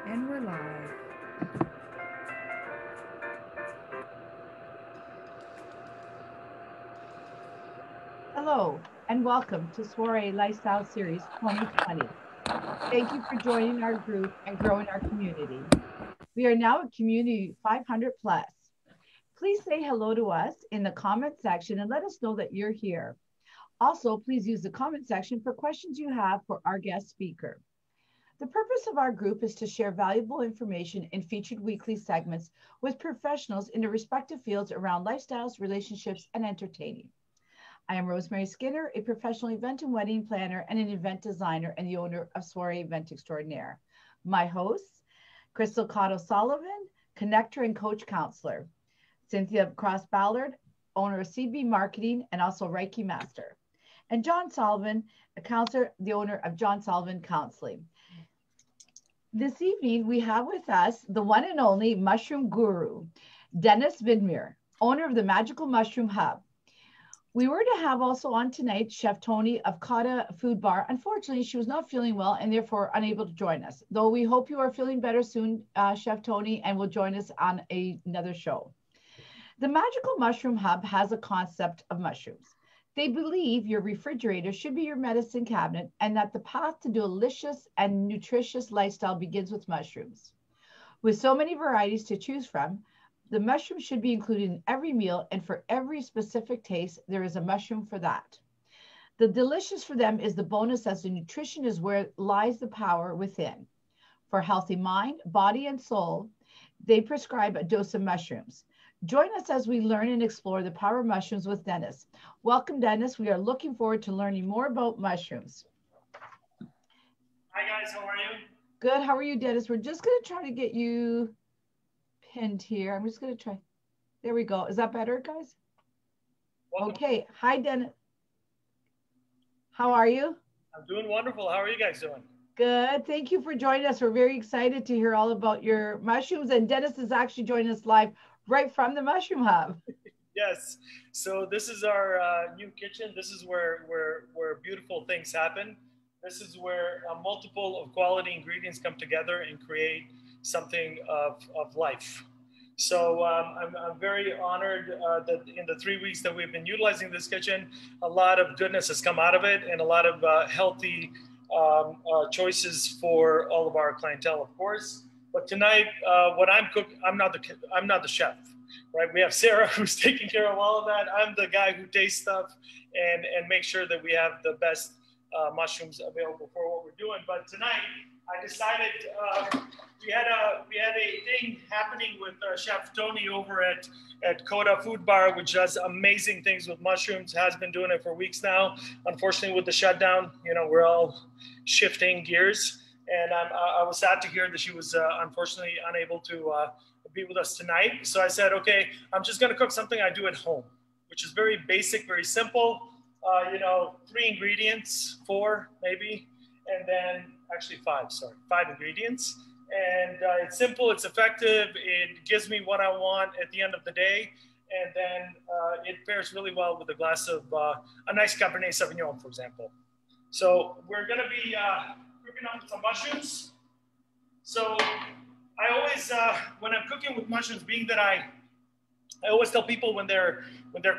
And we're live. Hello, and welcome to Soiree Lifestyle Series 2020. Thank you for joining our group and growing our community. We are now at community 500 plus. Please say hello to us in the comment section and let us know that you're here. Also, please use the comment section for questions you have for our guest speaker. The purpose of our group is to share valuable information in featured weekly segments with professionals in the respective fields around lifestyles, relationships, and entertaining. I am Rosemary Skinner, a professional event and wedding planner and an event designer and the owner of Soiree Event Extraordinaire. My hosts, Crystal Cotto Sullivan, connector and coach counselor. Cynthia Cross Ballard, owner of CB Marketing and also Reiki Master. And John Sullivan, a counselor, the owner of John Sullivan Counseling. This evening, we have with us the one and only mushroom guru, Dennis Vidmere, owner of the Magical Mushroom Hub. We were to have also on tonight Chef Tony of Kata Food Bar. Unfortunately, she was not feeling well and therefore unable to join us. Though we hope you are feeling better soon, Chef Tony, and will join us on another show. The Magical Mushroom Hub has a concept of mushrooms. They believe your refrigerator should be your medicine cabinet and that the path to delicious and nutritious lifestyle begins with mushrooms. With so many varieties to choose from, the mushroom should be included in every meal, and for every specific taste, there is a mushroom for that. The delicious for them is the bonus, as the nutrition is where lies the power within. For healthy mind, body, and soul, they prescribe a dose of mushrooms. Join us as we learn and explore the power of mushrooms with Dennis. Welcome, Dennis. We are looking forward to learning more about mushrooms. Hi guys, how are you? Good. How are you, Dennis? We're just going to try to get you pinned here. I'm just going to try. There we go. Is that better, guys? Welcome. Okay. Hi, Dennis. How are you? I'm doing wonderful. How are you guys doing? Good. Thank you for joining us. We're very excited to hear all about your mushrooms. And Dennis is actually joining us live right from the Mushroom Hub. Yes. So this is our new kitchen. This is where beautiful things happen. This is where a multiple of quality ingredients come together and create something of life. So I'm very honored that in the 3 weeks that we've been utilizing this kitchen, a lot of goodness has come out of it and a lot of healthy choices for all of our clientele, of course. But tonight, what I'm cooking, I'm not the chef, right? We have Sarah who's taking care of all of that. I'm the guy who tastes stuff and make sure that we have the best mushrooms available for what we're doing. But tonight, I decided we had a thing happening with Chef Tony over at Coda Food Bar, which does amazing things with mushrooms. Has been doing it for weeks now. Unfortunately, with the shutdown, we're all shifting gears, and I was sad to hear that she was unfortunately unable to be with us tonight. So I said, okay, I'm just gonna cook something I do at home, which is very basic, very simple. 3 ingredients, four maybe, and then actually five. Sorry, 5 ingredients. And it's simple, it's effective, it gives me what I want at the end of the day, and then it pairs really well with a glass of a nice Cabernet Sauvignon, for example. So we're gonna be cooking up some mushrooms. So I always, when I'm cooking with mushrooms, being that I always tell people when they're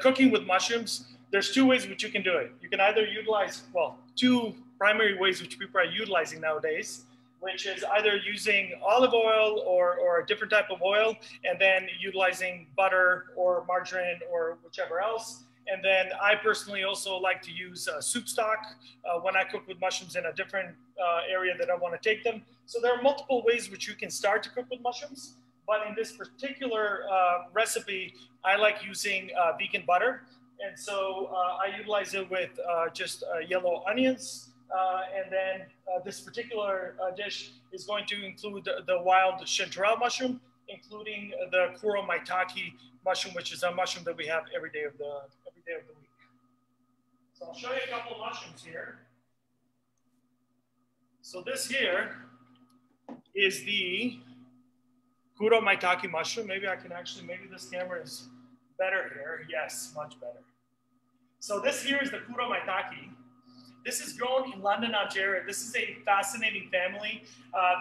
cooking with mushrooms, there's 2 ways which you can do it. You can either utilize, well, two primary ways which people are utilizing nowadays, which is either using olive oil or a different type of oil, and then utilizing butter or margarine or whichever else. And then I personally also like to use soup stock when I cook with mushrooms in a different area that I want to take them. So there are multiple ways which you can start to cook with mushrooms. But in this particular recipe, I like using vegan butter. And so I utilize it with just yellow onions. And then this particular dish is going to include the wild chanterelle mushroom, including the kuro maitake mushroom, which is a mushroom that we have every day of the week. So I'll show you a couple of mushrooms here. So this here is the kuro maitake mushroom. Maybe I can actually, maybe this camera is better here. Yes, much better. So this here is the kuro maitake. This is grown in London, Ontario. This is a fascinating family.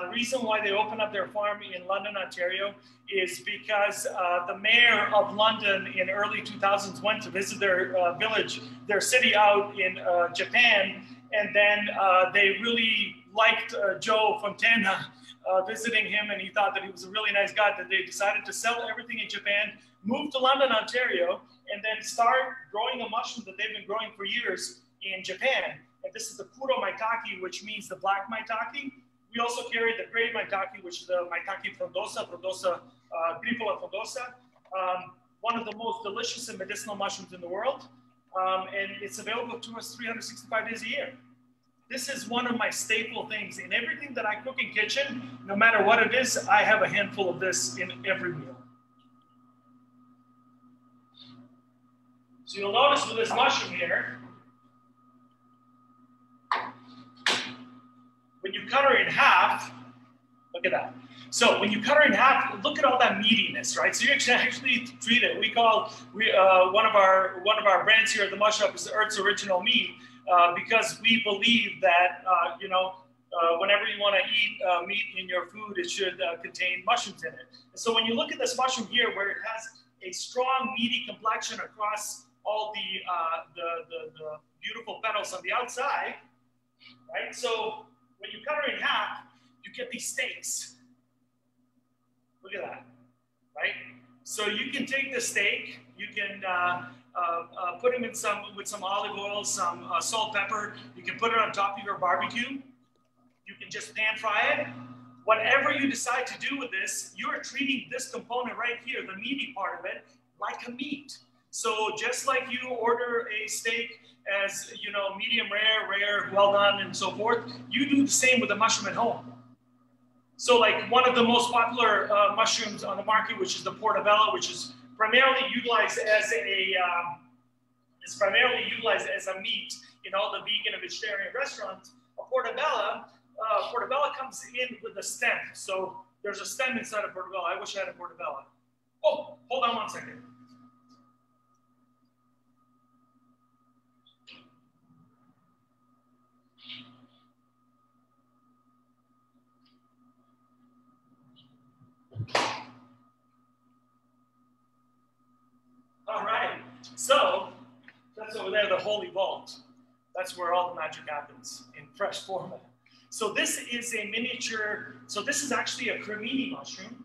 The reason why they opened up their farm in London, Ontario is because the mayor of London in early 2000s went to visit their village, their city out in Japan. And then they really liked Joe Fontana visiting him, and he thought that he was a really nice guy, that they decided to sell everything in Japan, move to London, Ontario, and then start growing a mushroom that they've been growing for years in Japan. And this is the Kuro maitake, which means the black maitake. We also carry the gray maitake, which is the maitake frondosa, Grifola frondosa, one of the most delicious and medicinal mushrooms in the world. And it's available to us 365 days a year. This is one of my staple things. In everything that I cook in kitchen, no matter what it is, I have a handful of this in every meal. So you'll notice with this mushroom here, when you cut her in half, look at that. So when you cut her in half, look at all that meatiness, right? So you can actually treat it. We call one of our brands here at the Mush Shop is the Earth's Original Meat, because we believe that whenever you want to eat meat in your food, it should contain mushrooms in it. And so when you look at this mushroom here, where it has a strong meaty complexion across all the beautiful petals on the outside, right? So when you cut her in half, you get these steaks. Look at that, right? So you can take the steak, you can put them with some olive oil, some salt, pepper. You can put it on top of your barbecue. You can just pan fry it. Whatever you decide to do with this, you're treating this component right here, the meaty part of it, like a meat. So just like you order a steak as, you know, medium rare, well done, and so forth, you do the same with the mushroom at home. So like one of the most popular mushrooms on the market, which is the portobello, which is primarily utilized as a meat in all the vegan and vegetarian restaurants. A portobello comes in with a stem. So there's a stem inside a portobello. I wish I had a portobello. Oh, hold on one second. All right, so that's over there, the Holy Vault. That's where all the magic happens in fresh format. So this is a miniature, so this is actually a cremini mushroom.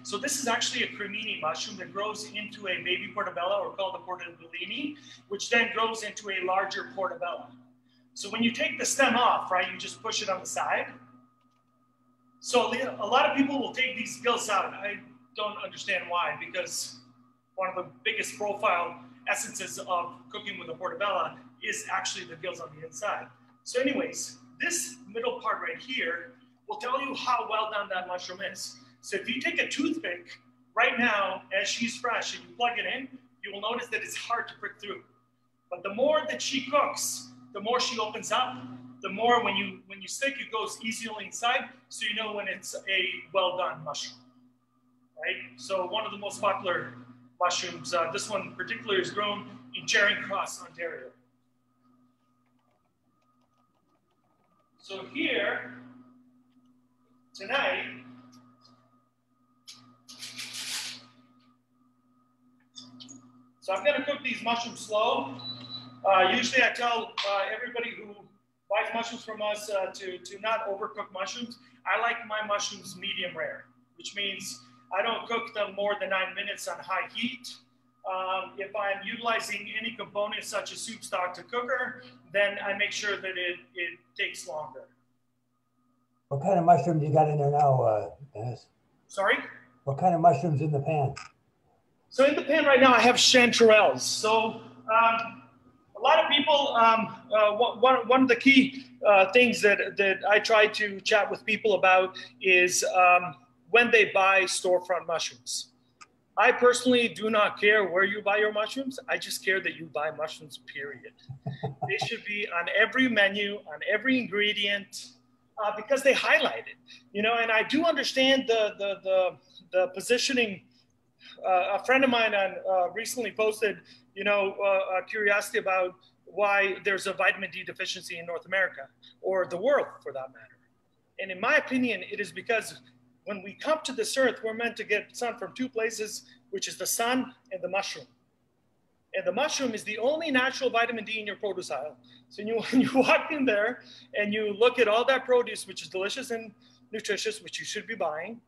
So this is actually a cremini mushroom that grows into a baby portobello, or called a portobellini, which then grows into a larger portobello. So when you take the stem off, right, you just push it on the side. So a lot of people will take these gills out. I don't understand why, because one of the biggest profile essences of cooking with a portobello is actually the gills on the inside. So anyways, this middle part right here will tell you how well done that mushroom is. So if you take a toothpick right now, as she's fresh, and you plug it in, you will notice that it's hard to prick through. But the more that she cooks, the more she opens up, the more when you stick, it goes easily inside, so you know when it's a well-done mushroom, right? So one of the most popular mushrooms, this one in particular, is grown in Charing Cross, Ontario. So here, tonight, so I'm gonna cook these mushrooms slow. Usually I tell everybody who buys mushrooms from us to not overcook mushrooms. I like my mushrooms medium rare, which means I don't cook them more than 9 minutes on high heat. If I'm utilizing any components such as soup stock to cooker, then I make sure that it takes longer. What kind of mushrooms you got in there now, Dennis? Sorry? What kind of mushrooms in the pan? So in the pan right now, I have chanterelles. So a lot of people, one of the key things that I try to chat with people about is when they buy storefront mushrooms. I personally do not care where you buy your mushrooms. I just care that you buy mushrooms, period. They should be on every menu, on every ingredient, because they highlight it. You know, and I do understand the positioning A friend of mine recently posted, a curiosity about why there's a vitamin D deficiency in North America, or the world for that matter. And in my opinion, it is because when we come to this earth, we're meant to get sun from two places, which is the sun and the mushroom. And the mushroom is the only natural vitamin D in your produce aisle. So when you walk in there and you look at all that produce, which is delicious and nutritious, which you should be buying,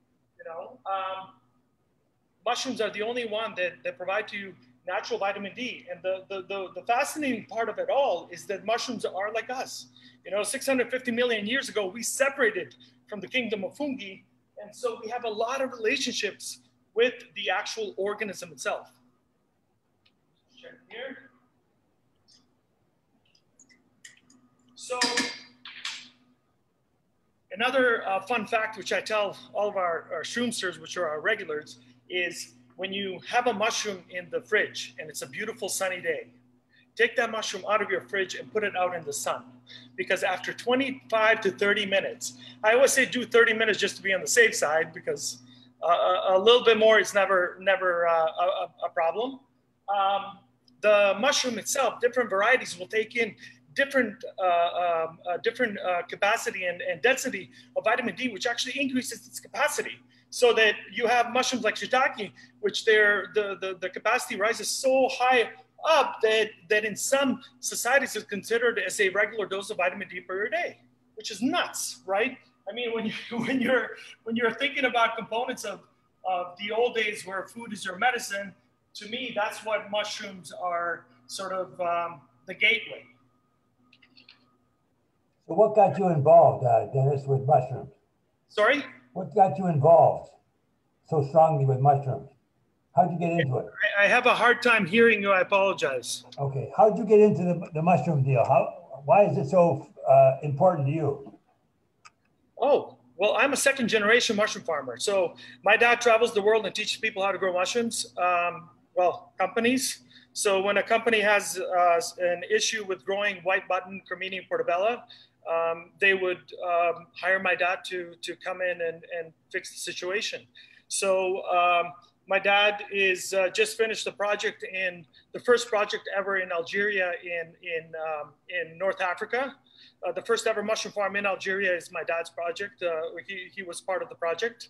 mushrooms are the only one that provide to you natural vitamin D. And the fascinating part of it all is that mushrooms are like us. 650 million years ago, we separated from the kingdom of fungi. And so we have a lot of relationships with the actual organism itself. Check here. So another fun fact, which I tell all of our shroomsters, which are our regulars, is when you have a mushroom in the fridge and it's a beautiful sunny day, take that mushroom out of your fridge and put it out in the sun. Because after 25 to 30 minutes, I always say do 30 minutes just to be on the safe side, because a little bit more is never a problem. The mushroom itself, different varieties will take in different capacity and density of vitamin D, which actually increases its capacity. So that you have mushrooms like shiitake, which the capacity rises so high up that in some societies is considered as a regular dose of vitamin D per day, which is nuts, right? I mean, when you're thinking about components of the old days where food is your medicine, to me, that's what mushrooms are, sort of the gateway. So what got you involved, Dennis, with mushrooms? Sorry? What got you involved so strongly with mushrooms? How'd you get into it? I have a hard time hearing you. I apologize. Okay. How'd you get into the mushroom deal? Why is it so important to you? Oh, well, I'm a second generation mushroom farmer. So my dad travels the world and teaches people how to grow mushrooms. Companies. So when a company has an issue with growing white button Creminium portabella, they would hire my dad to come in and fix the situation. So my dad is just finished the project the first project ever in Algeria in North Africa. The first ever mushroom farm in Algeria is my dad's project. He was part of the project.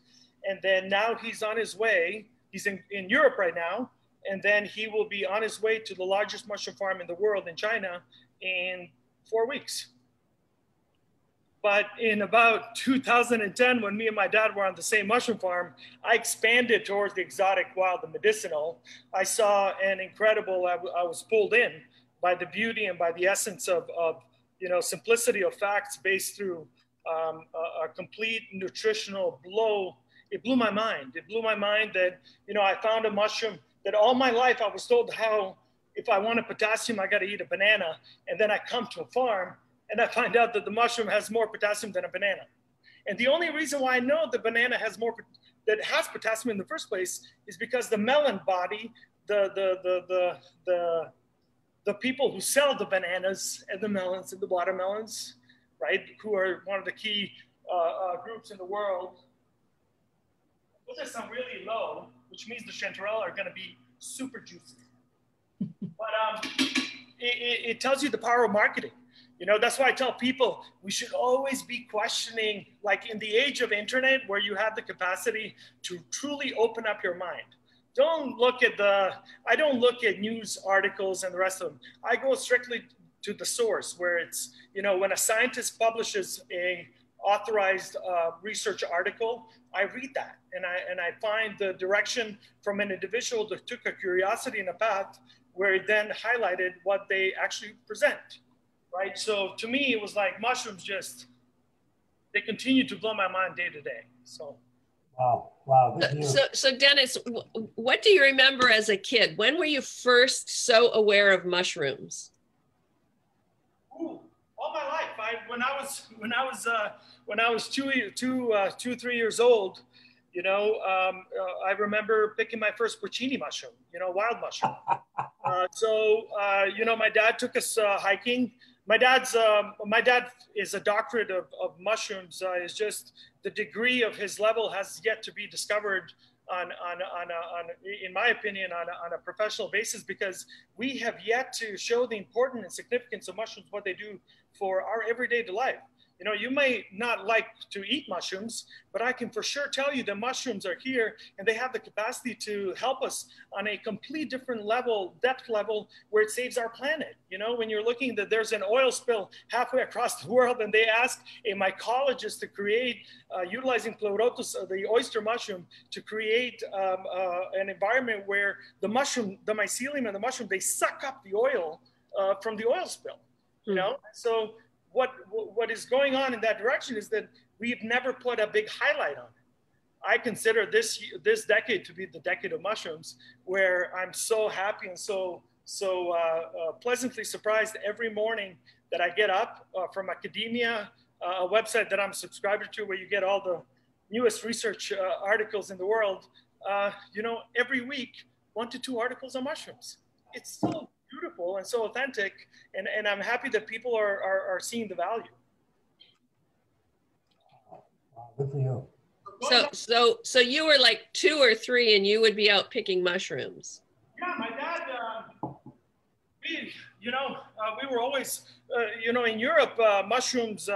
And then now he's on his way. He's in Europe right now. And then he will be on his way to the largest mushroom farm in the world in China in 4 weeks. But in about 2010, when me and my dad were on the same mushroom farm, I expanded towards the exotic, wild, and medicinal. I saw an incredible, I was pulled in by the beauty and by the essence of simplicity of facts based through a complete nutritional blow. It blew my mind. It blew my mind that, I found a mushroom that all my life I was told how, if I wanted potassium, I got to eat a banana. And then I come to a farm and I find out that the mushroom has more potassium than a banana. And the only reason why I know the banana has has potassium in the first place is because the melon body, the people who sell the bananas and the melons and the watermelons, right, who are one of the key groups in the world, put this on really low, which means the chanterelle are going to be super juicy. But it tells you the power of marketing. That's why I tell people we should always be questioning, like in the age of internet where you have the capacity to truly open up your mind. I don't look at news articles and the rest of them. I go strictly to the source where it's, when a scientist publishes a authorized research article, I read that and I find the direction from an individual that took a curiosity and a path where it then highlighted what they actually present, right? So to me, it was like mushrooms they continue to blow my mind day to day. So. Wow. So Dennis, what do you remember as a kid? When were you first so aware of mushrooms? Ooh, all my life. When I was 3 years old, I remember picking my first porcini mushroom, wild mushroom. My dad took us hiking. My dad is a doctorate of mushrooms. Is just the degree of his level has yet to be discovered in my opinion, on a professional basis, because we have yet to show the importance and significance of mushrooms, what they do for our everyday life. You know, you may not like to eat mushrooms, but I can for sure tell you that mushrooms are here and they have the capacity to help us on a complete different level, depth level, where it saves our planet. You know, when you're looking that there's an oil spill halfway across the world and they ask a mycologist to create, utilizing Pleurotus, the oyster mushroom, to create an environment where the mushroom, the mycelium and the mushroom, they suck up the oil from the oil spill, you know? So what is going on in that direction is that we've never put a big highlight on it. I consider this decade to be the decade of mushrooms, where I'm so happy and so pleasantly surprised every morning that I get up from academia, a website that I'm subscribed to, where you get all the newest research articles in the world. You know, every week, 1 to 2 articles on mushrooms. It's so beautiful and so authentic, and I'm happy that people are seeing the value. Good for you. So you were like 2 or 3 and you would be out picking mushrooms. Yeah, my dad, we were always, in Europe, mushrooms,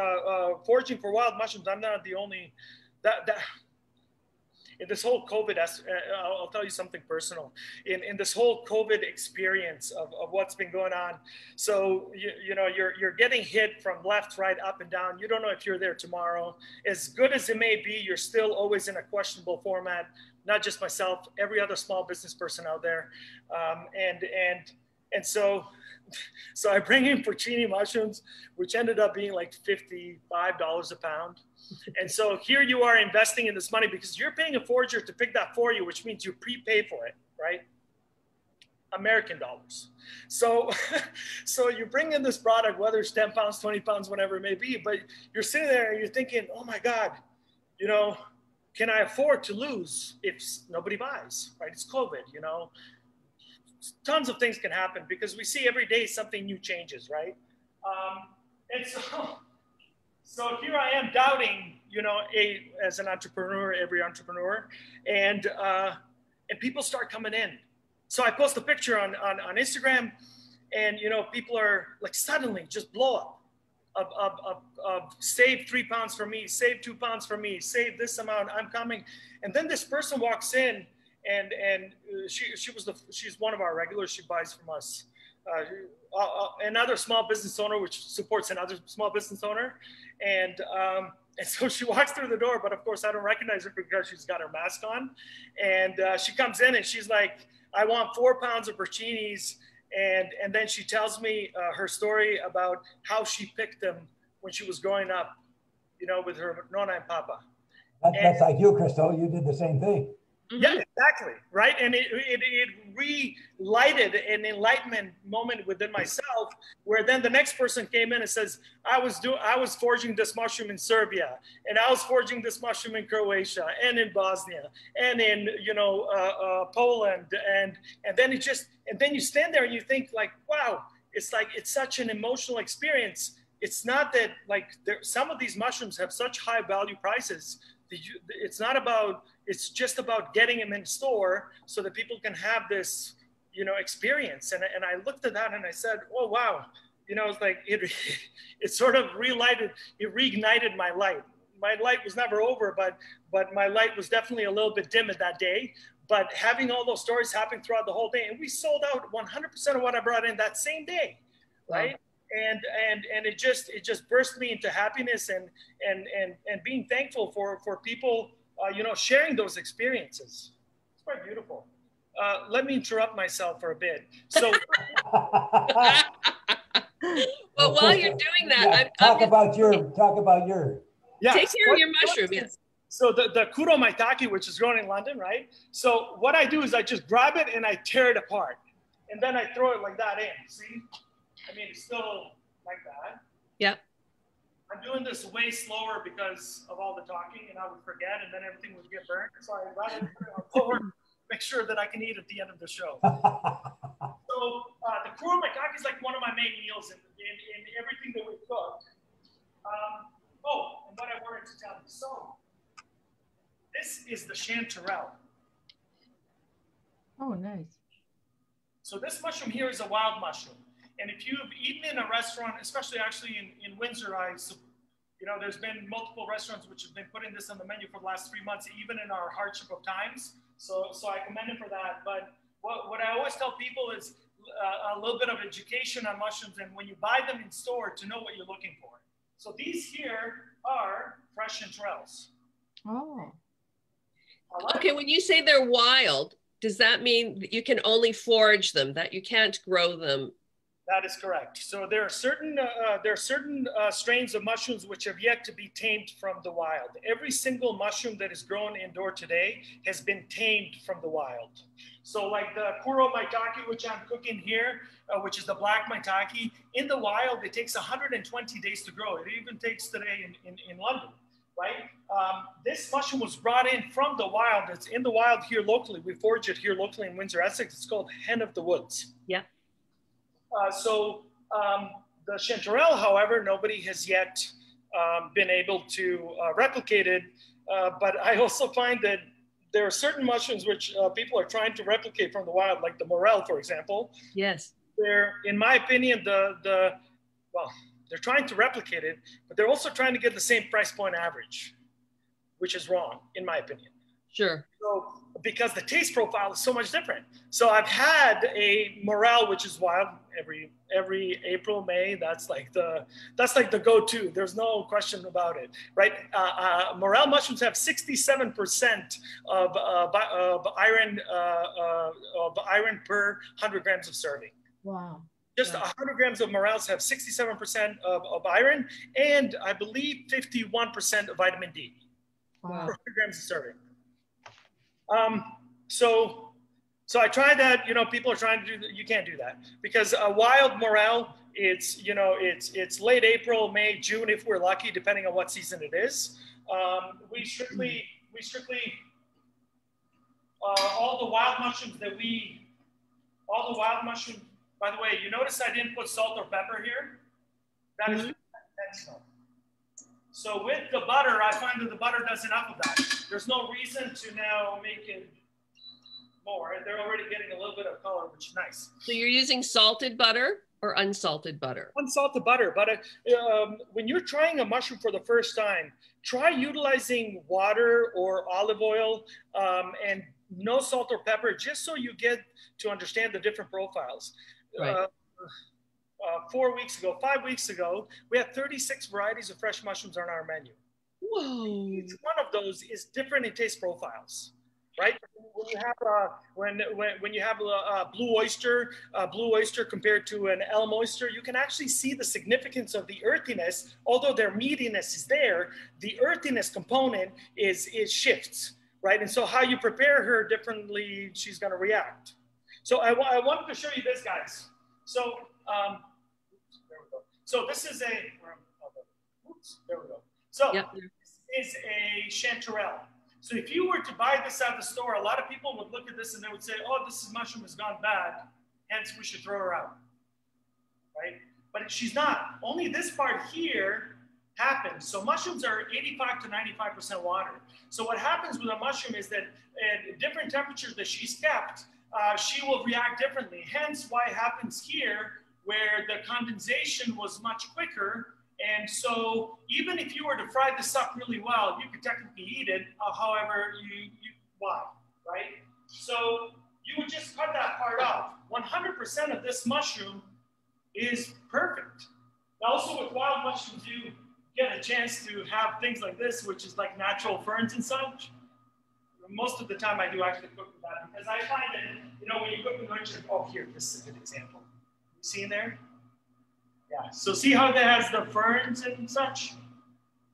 foraging for wild mushrooms. I'm not the only, in this whole COVID, I'll tell you something personal. In this whole COVID experience of what's been going on, so you're getting hit from left, right, up, and down. You don't know if you're there tomorrow. As good as it may be, you're still always in a questionable format. Not just myself, every other small business person out there, and so I bring in porcini mushrooms, which ended up being like $55 a pound. And so here you are investing in this money because you're paying a forager to pick that for you, which means you prepay for it, right? American dollars. So you bring in this product, whether it's 10 pounds, 20 pounds, whatever it may be, but you're sitting there and you're thinking, oh my God, can I afford to lose if nobody buys, right? It's COVID, tons of things can happen because we see every day something new changes, right? And so here I am doubting, as an entrepreneur, every entrepreneur, and people start coming in. So I post a picture on Instagram, and people are like suddenly just blow up of save 3 pounds for me, save 2 pounds for me, save this amount, I'm coming. And then this person walks in, and she's one of our regulars. She buys from us. Another small business owner, which supports another small business owner, and so she walks through the door. But of course, I don't recognize her because she's got her mask on. And she comes in and she's like, "I want 4 pounds of porcinis." And then she tells me her story about how she picked them when she was growing up, with her nonna and papa. That's like you, Crystal. You did the same thing. Yeah, exactly. Right. And it relighted an enlightenment moment within myself, where then the next person came in and says, I was foraging this mushroom in Serbia, and I was foraging this mushroom in Croatia and in Bosnia and in, Poland. And then you stand there and you think like, wow, it's such an emotional experience. It's not that some of these mushrooms have such high value prices. It's just about getting them in store so that people can have this, experience. And I looked at that and I said, oh, wow. It's like, it sort of reignited my light. My light was never over, but my light was definitely a little bit dim at that day. But having all those stories happen throughout the whole day, and we sold out 100% of what I brought in that same day, right? Wow. And it just burst me into happiness and being thankful for people, sharing those experiences. It's quite beautiful. Let me interrupt myself for a bit. So, well, while you're doing that, talk about your. Yeah. Take care of your mushroom. Yes. So the Kuro maitake, which is grown in London, right? So what I do is I just grab it and I tear it apart, and then I throw it like that in. See? I mean, it's still like that. Yep. I'm doing this way slower because of all the talking, and I would forget, and then everything would get burnt. So I rather make sure that I can eat at the end of the show. So the kuro maitake is like one of my main meals in everything that we cook. And what I wanted to tell you. So this is the chanterelle. Oh, nice. So this mushroom here is a wild mushroom. And if you've eaten in a restaurant, especially actually in Windsor, there's been multiple restaurants which have been putting this on the menu for the last 3 months, even in our hardship of times. So I commend it for that. But what I always tell people is a little bit of education on mushrooms, and when you buy them in store, to know what you're looking for. So these here are fresh chanterelles. Oh. Okay, when you say they're wild, does that mean that you can only forage them, that you can't grow them? That is correct. So there are certain strains of mushrooms which have yet to be tamed from the wild. Every single mushroom that is grown indoor today has been tamed from the wild. So like the Kuro maitake, which I'm cooking here, which is the black maitake, in the wild, it takes 120 days to grow. It even takes today in London, right? This mushroom was brought in from the wild. It's in the wild here locally. We forage it here locally in Windsor, Essex. It's called hen of the woods. Yeah. The chanterelle, however, nobody has yet been able to replicate it. But I also find that there are certain mushrooms which people are trying to replicate from the wild, like the morel, for example. Yes. They're, in my opinion, they're trying to replicate it, but they're also trying to get the same price point average, which is wrong, in my opinion. Sure. So, because the taste profile is so much different. So I've had a morel, which is wild, every April, May. That's like the go-to. There's no question about it, right? Morel mushrooms have 67% of iron per 100 grams of serving. Wow. Just 100 grams of morels have 67% of iron, and I believe 51% of vitamin D per 100 grams of serving. So I tried that. People are trying to do that. You can't do that because a wild morel, it's late April, May, June if we're lucky, depending on what season it is. We strictly all the wild mushrooms. By the way, you notice I didn't put salt or pepper here. That is intentional. So with the butter, I find that the butter does enough of that. There's no reason to now make it more. And they're already getting a little bit of color, which is nice. So you're using salted butter or unsalted butter? Unsalted butter. But when you're trying a mushroom for the first time, try utilizing water or olive oil and no salt or pepper, just so you get to understand the different profiles. Right. 5 weeks ago, we had 36 varieties of fresh mushrooms on our menu. Whoa. Each one of those is different in taste profiles, right? When you have a blue oyster compared to an elm oyster, you can actually see the significance of the earthiness. Although their meatiness is there, the earthiness component is shifts, right? And so how you prepare her differently, she's going to react. So I wanted to show you this, guys. So there we go. So this is there we go. So this is a chanterelle. So if you were to buy this at the store, a lot of people would look at this and they would say, oh, this mushroom has gone bad, hence we should throw her out, right? But she's not. Only this part here happens. So mushrooms are 85 to 95% water. So what happens with a mushroom is that at different temperatures that she's kept, she will react differently. Hence why it happens here where the condensation was much quicker. And so even if you were to fry this up really well, you could technically eat it. However, why, right? So you would just cut that part off. 100% of this mushroom is perfect. Now, also with wild mushrooms, you get a chance to have things like this, which is like natural ferns and such. Most of the time I do actually cook with that because I find that, when you cook with lunch, here, this is a good example. You see in there? Yeah, so see how that has the ferns and such?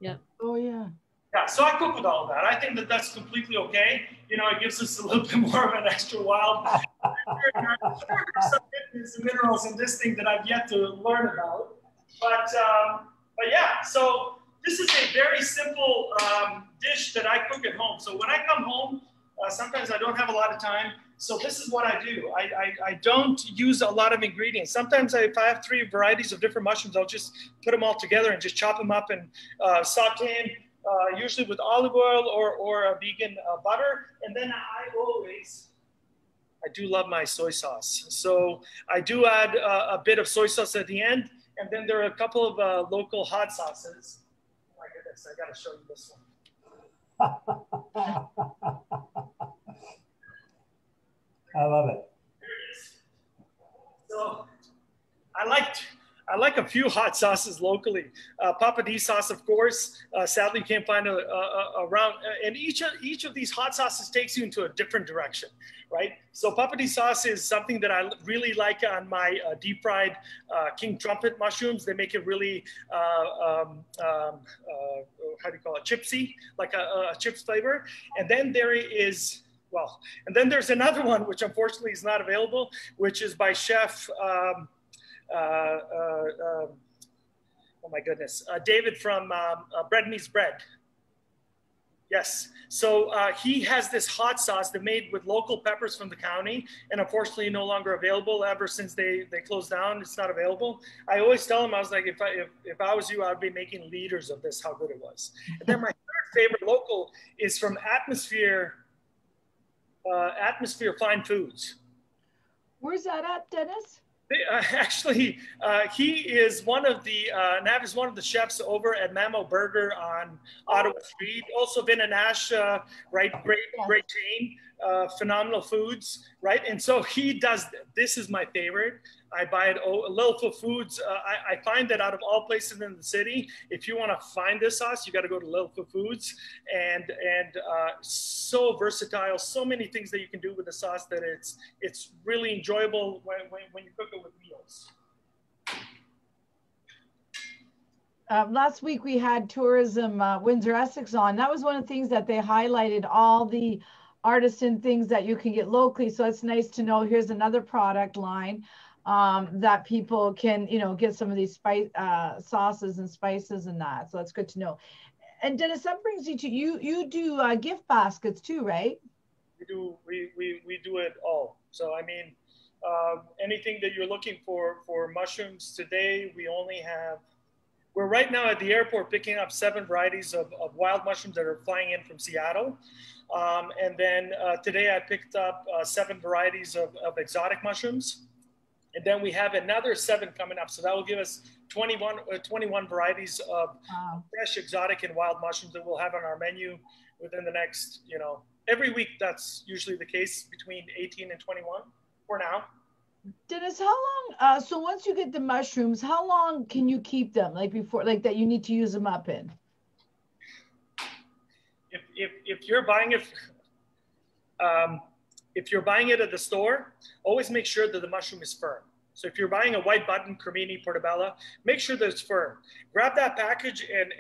Yeah. Oh, yeah. Yeah, so I cook with all of that. I think that that's completely okay. It gives us a little bit more of an extra wild. There's some vitamins and minerals in this thing that I've yet to learn about. But yeah, so this is a very simple dish that I cook at home. So when I come home, sometimes I don't have a lot of time. So this is what I do. I don't use a lot of ingredients. Sometimes if I have 3 varieties of different mushrooms, I'll just put them all together and just chop them up and saute them, usually with olive oil or a vegan butter. And then I always I do love my soy sauce. So I do add a bit of soy sauce at the end. And then there are a couple of local hot sauces. Oh my goodness, I gotta show you this one. I love it. So I like a few hot sauces locally. Pelee sauce, of course. Sadly, you can't find around. And each of these hot sauces takes you into a different direction, right? So Pelee sauce is something that I really like on my deep fried king trumpet mushrooms. They make it really, how do you call it, chipsy, like a chips flavor. And then there is, well, and then there's another one, which unfortunately is not available, which is by Chef, oh my goodness, David from Bread Meets Bread. Yes, so he has this hot sauce that made with local peppers from the county, and unfortunately no longer available ever since they closed down. It's not available. I always tell him, I was like, if I was you, I'd be making liters of this, how good it was. And then my third favorite local is from Atmosphere Fine Foods. Where's that at, Dennis? Actually, he is one of the Nav is one of the chefs over at Mamo Burger on Ottawa Street. Also been an Ash, right? Great chain, phenomenal foods, right? And so he does. This is my favorite. I buy it. Local Foods. I find that out of all places in the city, if you want to find this sauce, you got to go to Local Foods, and so versatile. So many things that you can do with the sauce that it's really enjoyable when you cook it with meals. Last week we had Tourism Windsor Essex on. That was one of the things that they highlighted, all the artisan things that you can get locally. So it's nice to know here's another product line that people can, get some of these sauces and spices and that. So that's good to know. And Dennis, that brings you to you do gift baskets too, right? We do it all. So I mean, anything that you're looking for mushrooms today, we're right now at the airport picking up 7 varieties of wild mushrooms that are flying in from Seattle. And then today I picked up 7 varieties of exotic mushrooms. And then we have another 7 coming up. So that will give us 21 varieties of fresh, exotic, and wild mushrooms that we'll have on our menu within the next, every week. That's usually the case, between 18 and 21 for now. Dennis, how long, so once you get the mushrooms, how long can you keep them? Like before, like that you need to use them up in? If you're buying it, if you're buying it at the store, always make sure that the mushroom is firm. So if you're buying a white button, cremini, portobello, make sure that it's firm. Grab that package and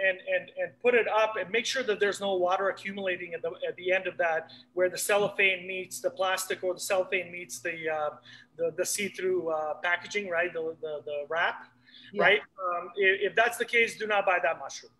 put it up and make sure that there's no water accumulating at the end of that, where the cellophane meets the plastic or the cellophane meets the see-through packaging, right? The wrap, yeah. Right? If that's the case, do not buy that mushroom.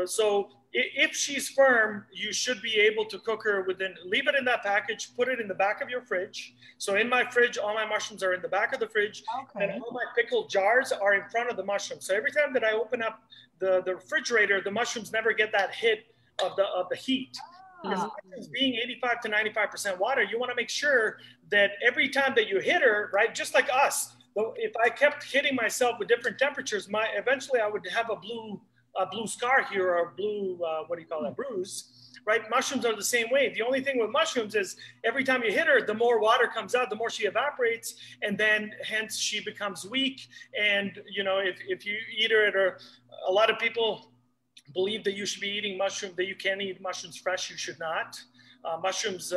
So if she's firm, you should be able to cook her leave it in that package, put it in the back of your fridge. So in my fridge, all my mushrooms are in the back of the fridge, okay. And all my pickle jars are in front of the mushrooms. So every time that I open up the refrigerator, the mushrooms never get that hit of the heat. Because mushrooms being 85 to 95% water, you want to make sure that every time that you hit her, right, just like us, if I kept hitting myself with different temperatures, eventually I would have a blue scar here, or a blue, bruise, right? Mushrooms are the same way. The only thing with mushrooms is every time you hit her, the more water comes out, the more she evaporates, and then hence she becomes weak. And, if you eat her a lot of people believe that you should be eating mushrooms, that you can't eat mushrooms fresh. You should not. Mushrooms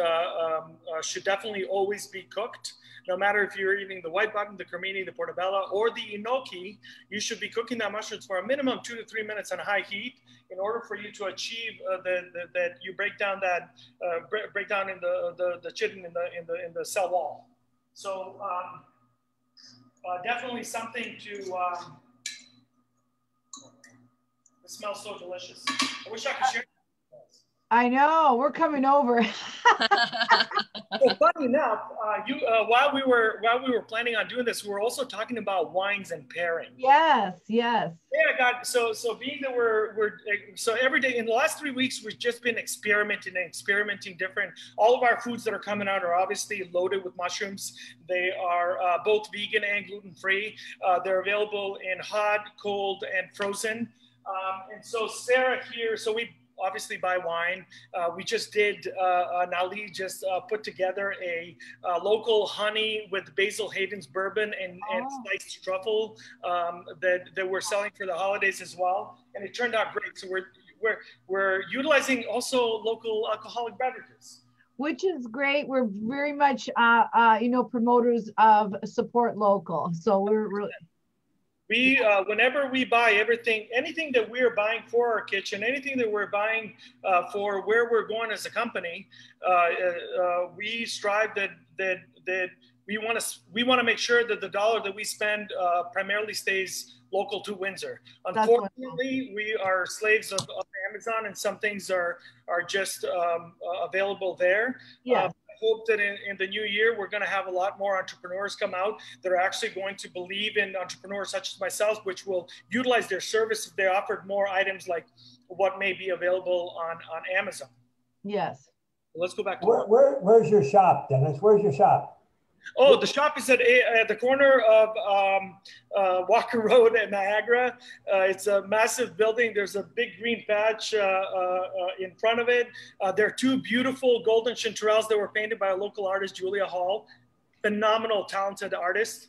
should definitely always be cooked. No matter if you're eating the white button, the cremini, the portobello, or the enoki, you should be cooking that mushrooms for a minimum 2 to 3 minutes on high heat in order for you to achieve that you break down in the chitin in the cell wall. So definitely something to. It smells so delicious. I wish I could share. I know, we're coming over. So funny enough, while we were planning on doing this, we were also talking about wines and pairing. Yes, yes. Yeah, God. So being that we're so every day in the last 3 weeks, we've just been experimenting different. All of our foods that are coming out are obviously loaded with mushrooms. They are both vegan and gluten free. They're available in hot, cold, and frozen. And so Sarah here, so we obviously buy wine. We just did, Nali just put together a local honey with Basil Hayden's bourbon and sliced truffle that we're selling for the holidays as well. And it turned out great. So we're utilizing also local alcoholic beverages. Which is great. We're very much, promoters of support local. So we're really. We, whenever we buy anything that we're buying for our kitchen, anything that we're buying for where we're going as a company, we strive that we want to make sure that the dollar that we spend primarily stays local to Windsor. Unfortunately, we are slaves of Amazon, and some things are just available there. Yeah. Hope that in the new year, we're going to have a lot more entrepreneurs come out that are actually going to believe in entrepreneurs such as myself, which will utilize their service if they offered more items like what may be available on Amazon. Yes. Let's go back to where's your shop, Dennis? Where's your shop? Oh, the shop is at the corner of Walker Road and Niagara. It's a massive building. There's a big green patch in front of it. There are two beautiful golden chanterelles that were painted by a local artist, Julia Hall. Phenomenal, talented artist.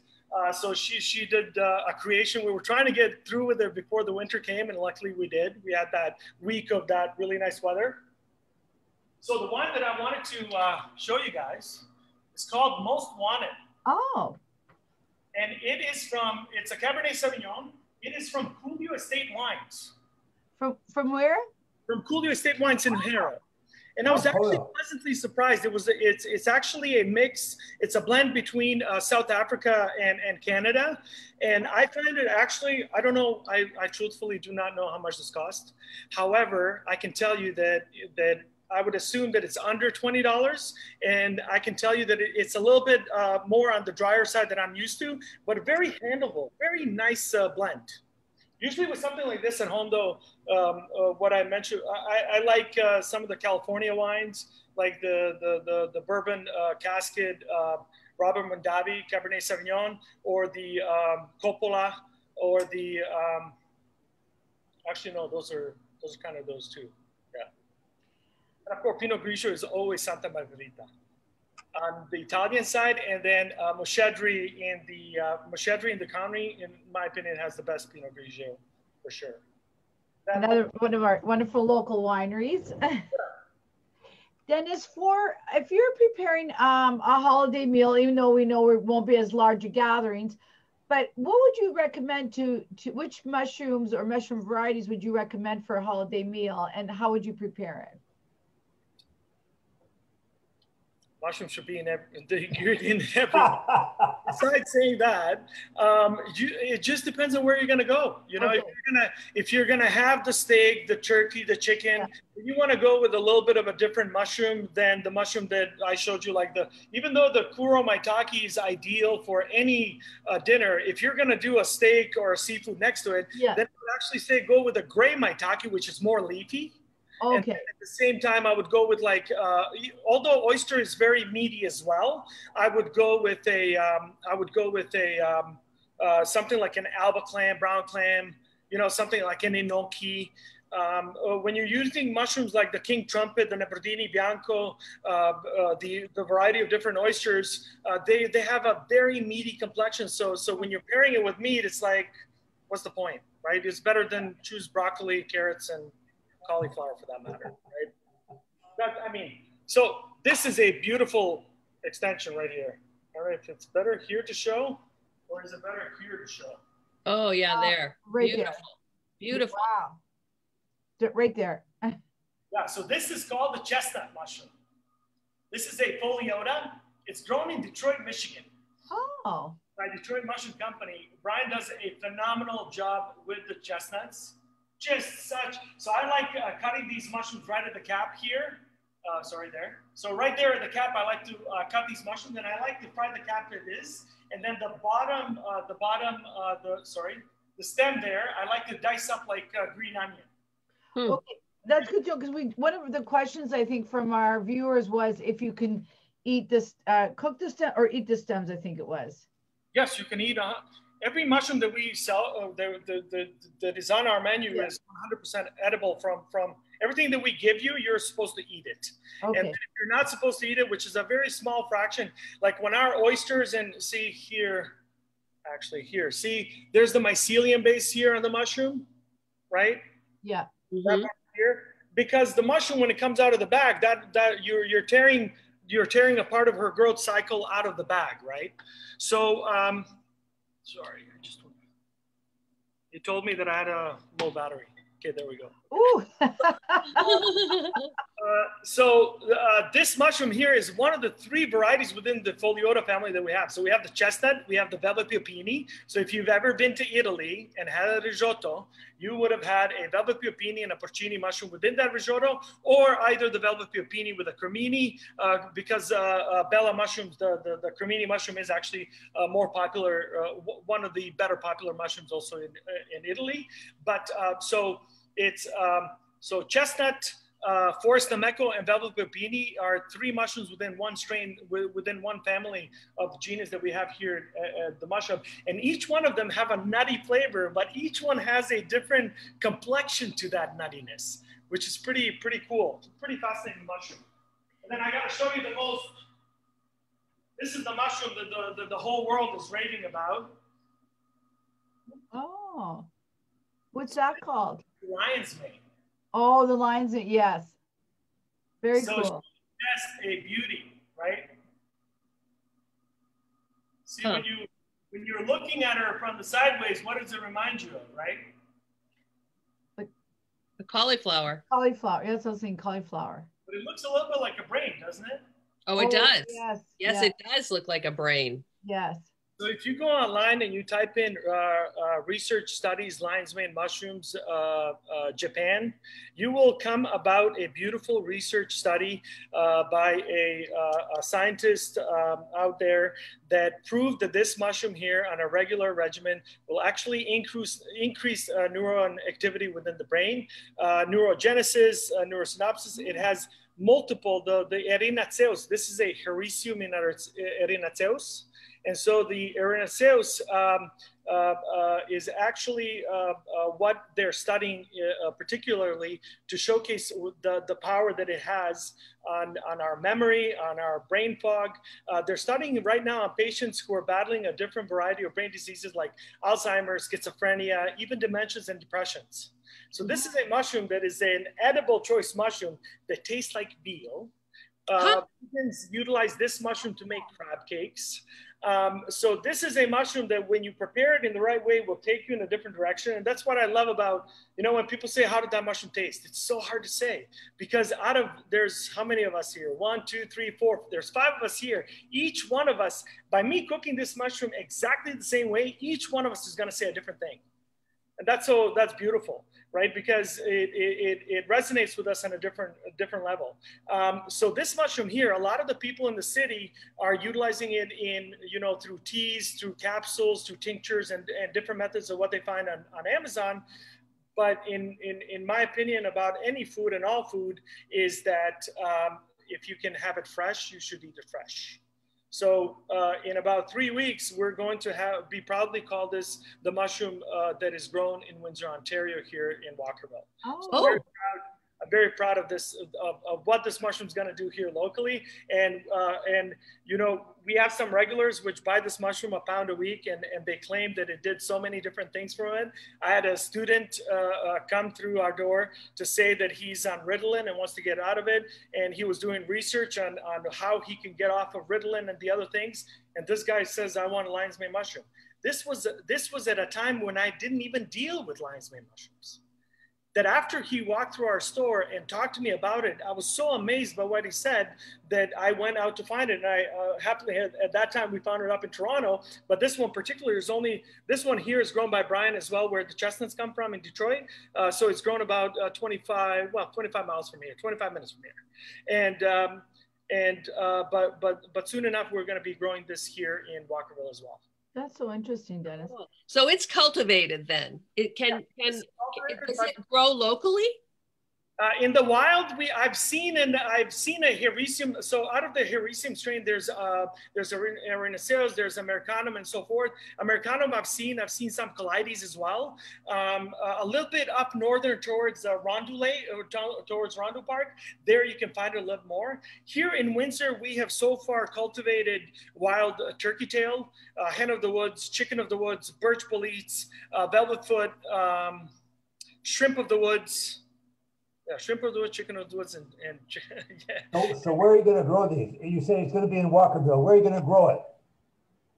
So she did a creation. We were trying to get through with it before the winter came, and luckily we did. We had that week of that really nice weather. So the wine that I wanted to show you guys, it's called Most Wanted. Oh. And it's a Cabernet Sauvignon. It is from Coolio Estate Wines. From where? From Coolio Estate Wines in O'Hara. And I was actually pleasantly surprised. It's actually a mix. It's a blend between South Africa and Canada. And I find it actually, I don't know, I truthfully do not know how much this cost. However, I can tell you that I would assume that it's under $20, and I can tell you that it's a little bit more on the drier side than I'm used to, but very handleable, very nice blend. Usually with something like this at home, though, what I mentioned, I like some of the California wines, like the bourbon casket, Robert Mondavi Cabernet Sauvignon, or the Coppola, or the actually no, those are kind of those two. And of course, Pinot Grigio is always Santa Margherita on the Italian side, and then Moschedri in the county, in my opinion, has the best Pinot Grigio for sure. Another one of our wonderful local wineries. Dennis, if you're preparing a holiday meal, even though we know it won't be as large a gatherings, but what would you recommend to which mushrooms or mushroom varieties would you recommend for a holiday meal, and how would you prepare it? Mushrooms should be in the ingredient in every. Besides saying that, it just depends on where you're gonna go. You know, okay. if you're gonna have the steak, the turkey, the chicken, you want to go with a little bit of a different mushroom than the mushroom that I showed you. Like even though the Kuro Maitake is ideal for any dinner, if you're gonna do a steak or a seafood next to it, then I would actually say go with a gray Maitake, which is more leafy. Okay. And at the same time, I would go with although oyster is very meaty as well, I would go with something like an alba clam, brown clam, something like an enoki. When you're using mushrooms like the king trumpet, the Nebardini bianco, the variety of different oysters, they have a very meaty complexion. So when you're pairing it with meat, it's like, what's the point, right? It's better than choose broccoli, carrots, and cauliflower for that matter, right? So this is a beautiful extension right here. All right, if it's better here to show, or is it better here to show? Oh yeah, there. Right beautiful. there. Beautiful. Wow. Right there. Yeah, so this is called the chestnut mushroom. This is a foliota. It's grown in Detroit, Michigan. Oh. By Detroit Mushroom Company. Brian does a phenomenal job with the chestnuts. just such, so I like cutting these mushrooms right at the cap here. Sorry, there. So right there at the cap, I like to cut these mushrooms, and I like to fry the cap as is. And then the stem there, I like to dice up like green onion. Okay, that's good, Joe, because one of the questions I think from our viewers was if you can eat this, cook the stem or eat the stems, I think it was. Yes, you can eat every mushroom that we sell, that is on our menu is 100% edible from everything that we give you, you're supposed to eat it. Okay. And if you're not supposed to eat it, which is a very small fraction, like when our oysters and see here, actually here, see, there's the mycelium base here on the mushroom, right? Yeah. That part here, because the mushroom, when it comes out of the bag, that you're tearing a part of her growth cycle out of the bag, right? So, sorry, you told me that I had a low battery. Okay, there we go. Ooh. This mushroom here is one of the 3 varieties within the Foliota family that we have. So we have the chestnut, we have the velvet piopini. So if you've ever been to Italy and had a risotto, you would have had a velvet piopini and a porcini mushroom within that risotto, or either the velvet piopini with a cremini, because Bella mushrooms, the cremini mushroom is actually more popular, one of the better popular mushrooms also in Italy. But so it's so chestnut, Forest Nameco, and velvet piopini are 3 mushrooms within one strain, within one family of genus that we have here at the mushroom. And each one of them have a nutty flavor, but each one has a different complexion to that nuttiness, which is pretty cool. It's a pretty fascinating mushroom. And then I got to show you the most. This is the mushroom that the whole world is raving about. Oh, what's that called? Lion's mane. Oh, the lion's mane, yes. Very cool. So just a beauty, right? See, when you're looking at her from the sideways, what does it remind you of, right? The cauliflower. Cauliflower. Yes, I was saying cauliflower. But it looks a little bit like a brain, doesn't it? Oh, it does. Yes. Yes, it does look like a brain. Yes. So if you go online and you type in research studies lion's mane mushrooms Japan, you will come about a beautiful research study by a scientist out there that proved that this mushroom here on a regular regimen will actually increase neuron activity within the brain, neurogenesis, neurosynapses. It has multiple, the erinaceus, this is a Hericium erinaceus. And so the erinaceus is actually what they're studying particularly to showcase the power that it has on our memory, on our brain fog. They're studying right now on patients who are battling a different variety of brain diseases like Alzheimer's, schizophrenia, even dementias and depressions. So this is a mushroom that is an edible choice mushroom that tastes like veal. Vegans utilize this mushroom to make crab cakes. So this is a mushroom that when you prepare it in the right way will take you in a different direction. And that's what I love about, you know, when people say, how did that mushroom taste? It's so hard to say because there's how many of us here? 1, 2, 3, 4, there's 5 of us here. Each one of us, by me cooking this mushroom exactly the same way, each one of us is going to say a different thing. And that's beautiful, right? Because it resonates with us on a different level. So this mushroom here, a lot of the people in the city are utilizing it in, you know, through teas, through capsules, through tinctures and different methods of what they find on Amazon. But in my opinion about any food and all food is that if you can have it fresh, you should eat it fresh. So in about 3 weeks, we're going to be proudly called this the mushroom that is grown in Windsor, Ontario, here in Walkerville. Oh. So I'm very proud of this, of what this mushroom is going to do here locally. And you know, we have some regulars which buy this mushroom a pound a week, and they claim that it did so many different things for it. I had a student come through our door to say that he's on Ritalin and wants to get out of it. And he was doing research on how he can get off of Ritalin and the other things. And this guy says, I want a lion's mane mushroom. This was at a time when I didn't even deal with lion's mane mushrooms. that after he walked through our store and talked to me about it, I was so amazed by what he said that I went out to find it. And I happily had, at that time, we found it up in Toronto, but this one particular is only, this one here is grown by Brian as well, where the chestnuts come from in Detroit. So it's grown about 25 miles from here, 25 minutes from here. But soon enough, we're going to be growing this here in Walkerville as well. That's so interesting, Dennis. So it's cultivated then. It can does it grow locally? In the wild, I've seen a Hericium. So out of the Hericium strain, there's a Rhinoceros, there's Americanum, and so forth. Americanum, I've seen some Calides as well. A little bit up northern towards Rondolet, or towards Rondeau Park. There you can find it a little more. Here in Windsor, we have so far cultivated wild turkey tail, hen of the woods, chicken of the woods, birch boletes, velvet foot, shrimp of the woods. Yeah, shrimp of the woods, chicken of the woods, and yeah. So where are you going to grow these? You say it's going to be in Walkerville. Where are you going to grow it?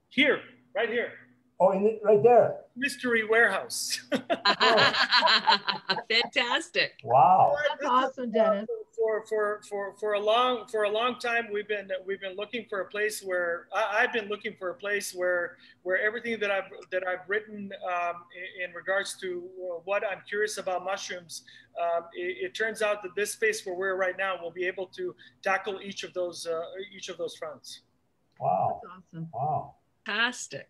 Here, right here. Oh, right there. Mystery warehouse. Fantastic. Wow. That's awesome, Dennis. For a long time, we've been looking for a place where I've been looking for a place where everything that I've written in regards to what I'm curious about mushrooms, it turns out that this space where we're right now will be able to tackle each of those fronts. Wow. That's awesome. Wow. Fantastic.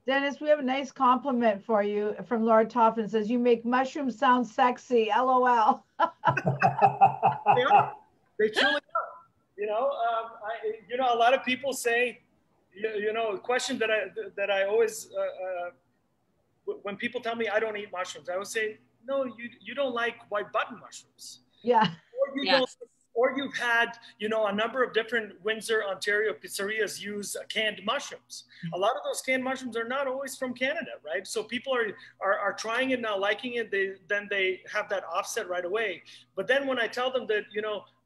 Dennis, we have a nice compliment for you from Laura Toffin. Says you make mushrooms sound sexy. LOL. They are. They truly are. You know, a lot of people say, a question that I always, when people tell me I don't eat mushrooms, I always say, no, you don't like white button mushrooms. Yeah. Or you've had, a number of different Windsor, Ontario pizzerias use canned mushrooms. A lot of those canned mushrooms are not always from Canada, right? So people are trying it now, liking it, then they have that offset right away. But then when I tell them that,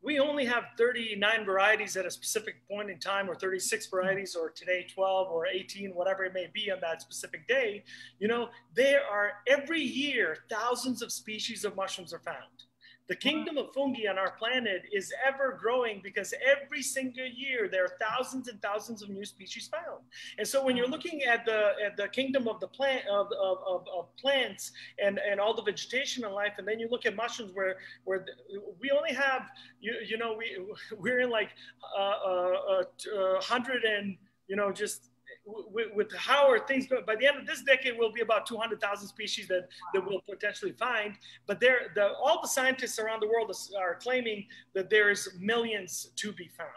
we only have 39 varieties at a specific point in time, or 36 varieties, or today 12 or 18, whatever it may be on that specific day, there are every year, thousands of species of mushrooms are found. The kingdom of fungi on our planet is ever growing because every single year there are thousands and thousands of new species found. And so when you're looking at the kingdom of the plant of plants and all the vegetation in life, and then you look at mushrooms where we only have we're in like 100 and just with how are things going, by the end of this decade, will be about 200,000 species that we'll potentially find. But all the scientists around the world are claiming that there's millions to be found,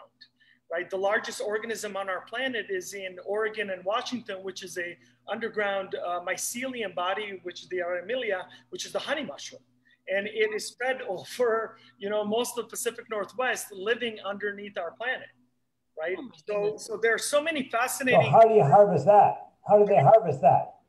right? The largest organism on our planet is in Oregon and Washington, which is a underground mycelium body, which is the Aramelia, which is the honey mushroom. And it is spread over, most of the Pacific Northwest, living underneath our planet. Right. So there are so many fascinating. So how do you harvest that? How do they harvest that?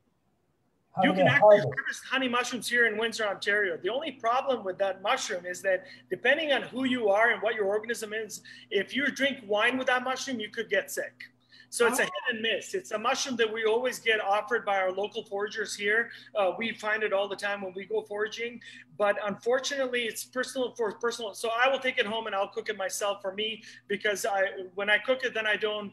You can actually harvest honey mushrooms here in Windsor, Ontario. The only problem with that mushroom is that depending on who you are and what your organism is, if you drink wine with that mushroom, you could get sick. So it's a hit and miss. It's a mushroom that we always get offered by our local foragers here. We find it all the time when we go foraging, but unfortunately it's personal. So I will take it home and I'll cook it myself for me, because when I cook it, then I don't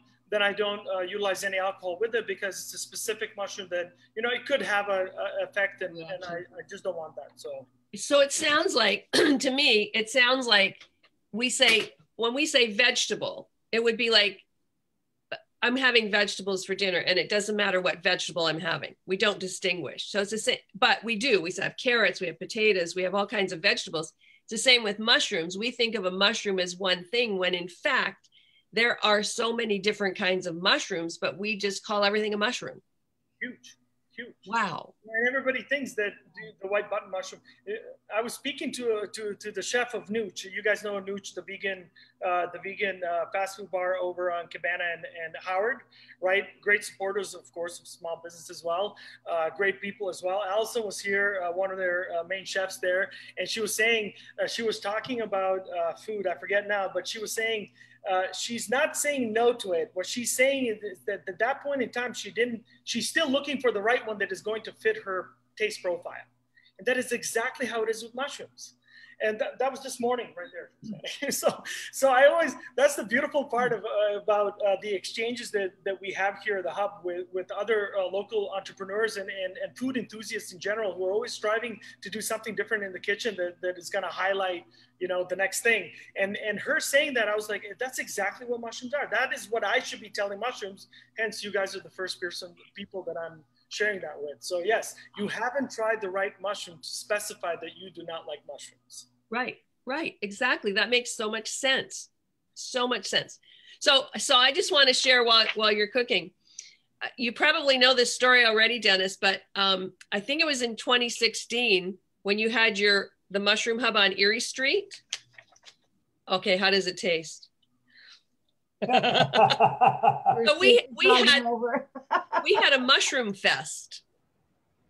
utilize any alcohol with it, because it's a specific mushroom that, it could have an effect, and I just don't want that. So it sounds like, to me, it sounds like when we say vegetable, it would be like, I'm having vegetables for dinner, and it doesn't matter what vegetable I'm having. We don't distinguish. So it's the same, but we do. We have carrots, we have potatoes, we have all kinds of vegetables. It's the same with mushrooms. We think of a mushroom as one thing, when in fact, there are so many different kinds of mushrooms, but we just call everything a mushroom. Huge. Wow. And everybody thinks that the white button mushroom. I was speaking to the chef of Nooch. You guys know Nooch, the vegan fast food bar over on Cabana and Howard, right? Great supporters, of course, of small business as well. Great people as well. Allison was here, one of their main chefs there, and she was saying, she was talking about food. I forget now, but she was saying, she's not saying no to it. What she's saying is that at that point in time, she's still looking for the right one that is going to fit her taste profile. And that is exactly how it is with mushrooms. And that was this morning right there. So I always, that's the beautiful part of about the exchanges that we have here at the Hub with other local entrepreneurs and food enthusiasts in general, who are always striving to do something different in the kitchen that is going to highlight, you know, the next thing. And her saying that, I was like, that's exactly what mushrooms are. That is what I should be telling mushrooms. Hence, you guys are the first people that I'm sharing that with. So yes, you haven't tried the right mushroom to specify that you do not like mushrooms. Right, exactly. That makes so much sense. So much sense. So I just want to share while you're cooking. You probably know this story already, Dennis, but I think it was in 2016 when you had the Mushroom Hub on Erie Street. Okay, how does it taste? So we had a mushroom fest.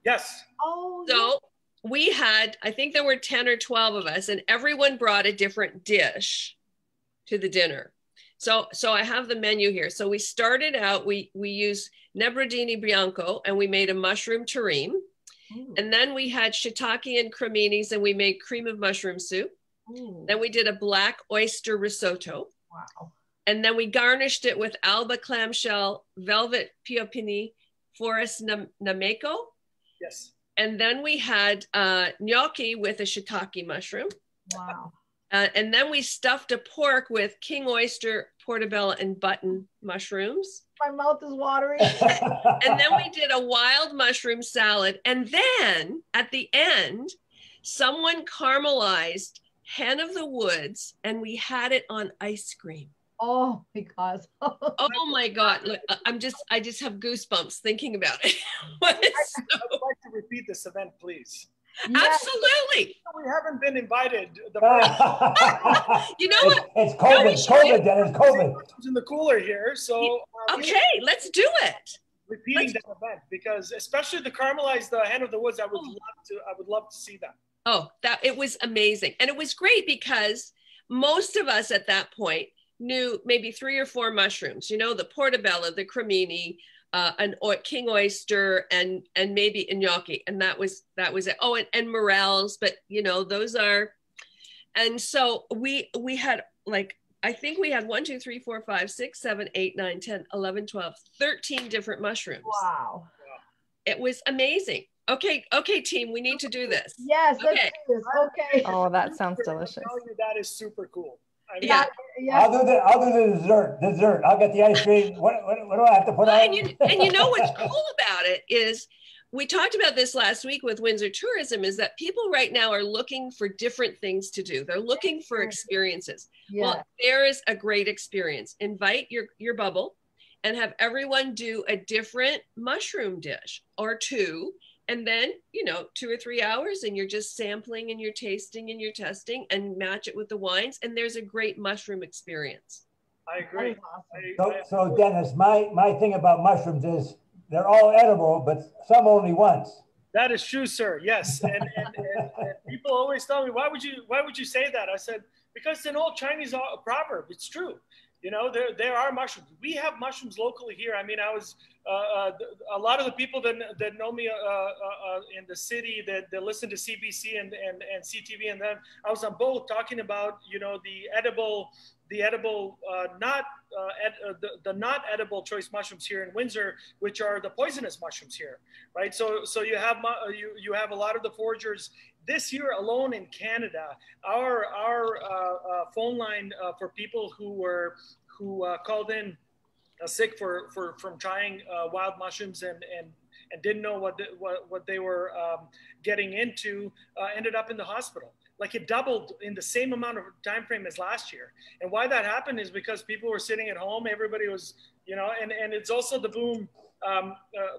Yes. Oh. So we had, I think there were 10 or 12 of us, and everyone brought a different dish to the dinner. So I have the menu here. So we started out, we used Nebrodini Bianco, and we made a mushroom terrine. Ooh. And then we had shiitake and creminis, and we made cream of mushroom soup. Ooh. Then we did a black oyster risotto. Wow. And then we garnished it with alba clamshell, velvet piopini, forest nameko. Yes. And then we had gnocchi with a shiitake mushroom. Wow. And then we stuffed a pork with king oyster, portobello, and button mushrooms. My mouth is watering. And then we did a wild mushroom salad. And then at the end, someone caramelized hen of the woods, and we had it on ice cream. Oh my God. Oh my God. Look, I just have goosebumps thinking about it. I would like to repeat this event, please. Yes. Absolutely. We haven't been invited. You know what? It's COVID, Dennis, COVID. It's in the cooler here. So okay, let's do it. Repeating that event, because especially the caramelized hen of the woods, I would love to see that. Oh, it was amazing. And it was great because most of us at that point knew maybe 3 or 4 mushrooms, you know, the portobello, the cremini, king oyster, and maybe a gnocchi. And that was it. Oh, and morels, but you know, those are, and so we had like, I think we had 1, 2, 3, 4, 5, 6, 7, 8, 9, 10, 11, 12, 13 different mushrooms. Wow. It was amazing. Okay, team, we need to do this. Yes, let's do this. Okay. Oh, that sounds delicious. I'm telling you, that is super cool. I mean, yeah. I'll do the dessert. I'll get the ice cream. What do I have to put on? And you know what's cool about it is, we talked about this last week with Windsor Tourism, is that people right now are looking for different things to do. They're looking for experiences. Yeah. Well, there is a great experience. Invite your bubble and have everyone do a different mushroom dish or 2. And then, you know, 2 or 3 hours, and you're just sampling and you're tasting and you're testing, and match it with the wines. And there's a great mushroom experience. I agree. So Dennis, my thing about mushrooms is they're all edible, but some only once. That is true, sir. Yes. And people always tell me, why would you say that? I said, because it's an old Chinese proverb. It's true. You know, there are mushrooms. We have mushrooms locally here. I mean, I was a lot of the people that know me in the city that listen to CBC and CTV, and then I was on both talking about, you know, the not edible choice mushrooms here in Windsor, which are the poisonous mushrooms here, right? So you have a lot of the foragers. This year alone in Canada, our phone line for people who called in sick from trying wild mushrooms and didn't know what they were getting into ended up in the hospital. Like, it doubled in the same amount of time frame as last year. And why that happened is because people were sitting at home. Everybody was, you know, and it's also the boom.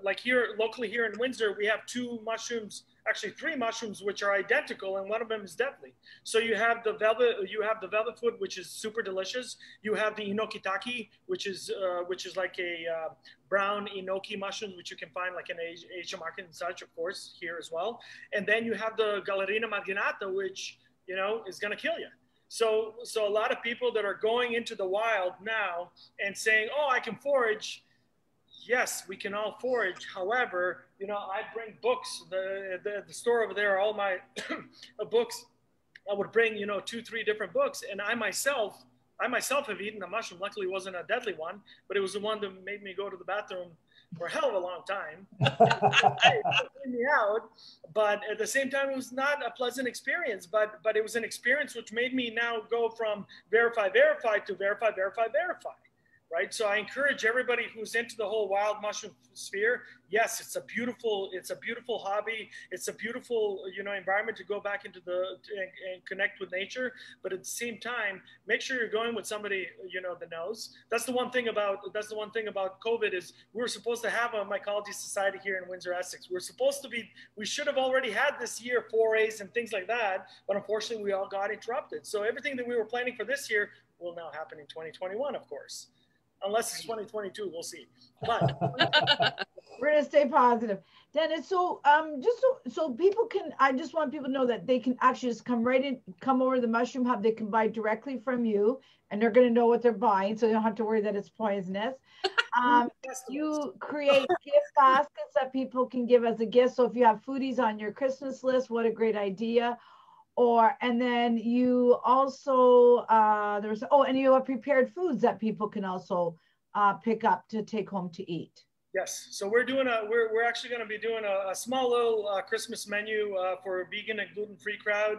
Like locally here in Windsor, we have 2 mushrooms, actually 3 mushrooms, which are identical, and one of them is deadly. So you have the velvet foot, which is super delicious. You have the inokitaki, which is like a brown enoki mushroom, which you can find like in Asian market and such, of course, here as well. And then you have the Galerina marginata, which, you know, is going to kill you. So a lot of people that are going into the wild now and saying, oh, I can forage. yes, we can all forage. However, I bring books. The store over there, all my books. I would bring, 2-3 different books, and I myself have eaten a mushroom. Luckily, it wasn't a deadly one, but it was the one that made me go to the bathroom for a hell of a long time. It put me out, but at the same time, it was not a pleasant experience. But it was an experience which made me now go from verify to verify. Right. So I encourage everybody who's into the whole wild mushroom sphere. Yes, it's a beautiful hobby. It's a beautiful, environment to go back into and connect with nature. But at the same time, make sure you're going with somebody, that knows. That's the one thing about COVID is we were supposed to have a mycology society here in Windsor Essex. We should have already had this year forays and things like that. But unfortunately, we all got interrupted. So everything that we were planning for this year will now happen in 2021, of course. Unless it's 2022, we'll see. But we're gonna stay positive, Dennis. So so people can. I just want people to know that they can actually just come over to the Mushroom Hub. They can buy directly from you, and they're gonna know what they're buying, so they don't have to worry that it's poisonous. You create gift baskets that people can give as a gift. So if you have foodies on your Christmas list, what a great idea. And then you also, and you have prepared foods that people can also pick up to take home to eat. Yes, so we're actually going to be doing a small little Christmas menu for a vegan and gluten-free crowd.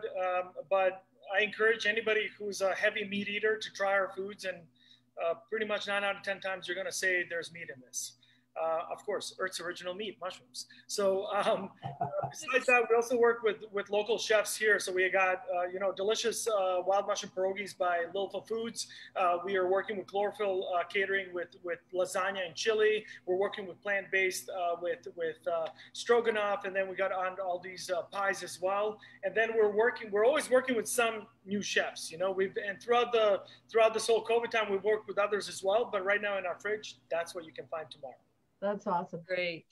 But I encourage anybody who's a heavy meat eater to try our foods, and pretty much 9 out of 10 times you're going to say there's meat in this. Of course, Earth's original meat, mushrooms. So besides that, we also work with local chefs here. So we got, delicious wild mushroom pierogies by Lilfa Foods. We are working with Chlorophyll Catering with lasagna and chili. We're working with plant-based with stroganoff. And then we got on all these pies as well. And then we're always working with some new chefs. And throughout this whole COVID time, we've worked with others as well. But right now in our fridge, that's what you can find tomorrow. That's awesome. Great.